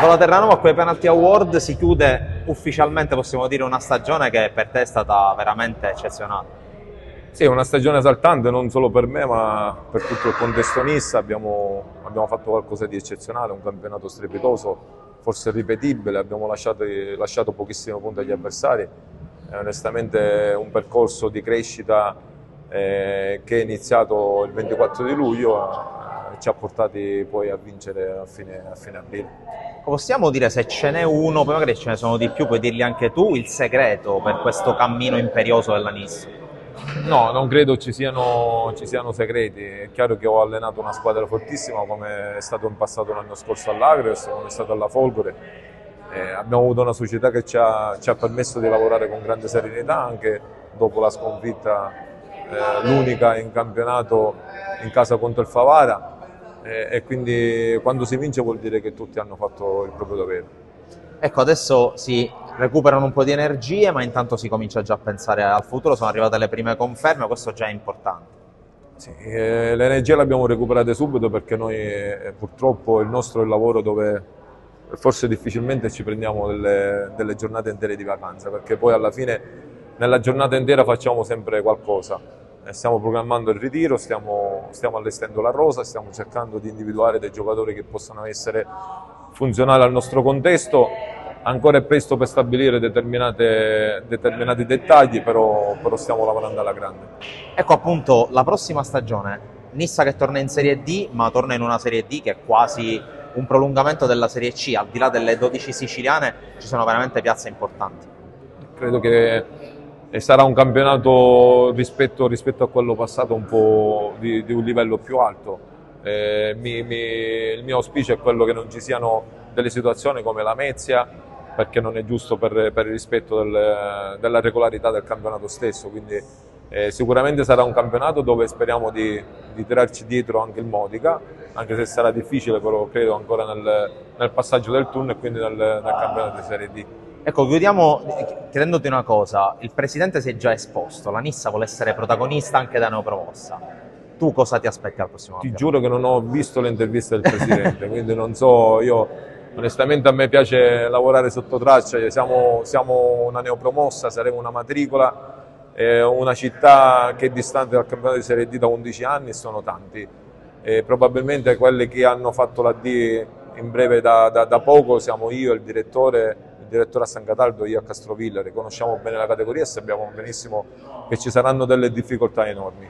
con la Terranova con i Penalty Award si chiude ufficialmente, possiamo dire, una stagione che per te è stata veramente eccezionale. Sì, è una stagione esaltante non solo per me ma per tutto il contesto Nissa. Abbiamo fatto qualcosa di eccezionale, un campionato strepitoso, forse irripetibile, abbiamo lasciato pochissimi punti agli avversari. È onestamente un percorso di crescita che è iniziato il 24 di luglio e ci ha portati poi a vincere a fine aprile. Possiamo dire, se ce n'è uno, poi magari ce ne sono di più, puoi dirli anche tu, il segreto per questo cammino imperioso della Nissa? No, non credo ci siano segreti. È chiaro che ho allenato una squadra fortissima come è stato in passato l'anno scorso all'Agres, come è stato alla Folgore. Abbiamo avuto una società che ci ha permesso di lavorare con grande serenità anche dopo la sconfitta, l'unica in campionato in casa contro il Favara, e quindi quando si vince vuol dire che tutti hanno fatto il proprio dovere. Ecco, adesso si recuperano un po' di energie, ma intanto si comincia già a pensare al futuro, sono arrivate le prime conferme, questo già è importante. Sì, le energie le abbiamo recuperate subito perché noi purtroppo il nostro è il lavoro dove forse difficilmente ci prendiamo delle giornate intere di vacanza, perché poi alla fine nella giornata intera facciamo sempre qualcosa. Stiamo programmando il ritiro, stiamo allestendo la rosa, stiamo cercando di individuare dei giocatori che possano essere funzionali al nostro contesto. Ancora è presto per stabilire determinati dettagli, però stiamo lavorando alla grande. Ecco appunto la prossima stagione, Nissa che torna in Serie D, ma torna in una Serie D che è quasi un prolungamento della Serie C, al di là delle 12 siciliane ci sono veramente piazze importanti. Credo che sarà un campionato rispetto a quello passato un po' di un livello più alto. Il mio auspicio è quello che non ci siano delle situazioni come la Mezia, perché non è giusto per il rispetto della regolarità del campionato stesso. Quindi sicuramente sarà un campionato dove speriamo di tirarci dietro anche il Modica, anche se sarà difficile, però credo ancora nel passaggio del turno e quindi nel campionato di Serie D. Ecco, chiudiamo chiedendoti una cosa, il Presidente si è già esposto, la Nissa vuole essere protagonista anche da neopromossa, tu cosa ti aspetti al prossimo anno? Ti giuro che non ho visto le interviste del Presidente, quindi non so, io onestamente a me piace lavorare sotto traccia, siamo una neopromossa, saremo una matricola, una città che è distante dal campionato di Serie D da 11 anni e sono tanti. Probabilmente quelli che hanno fatto la D in breve da poco siamo io, il direttore a San Cataldo, io a Castrovillere, conosciamo bene la categoria e sappiamo benissimo che ci saranno delle difficoltà enormi.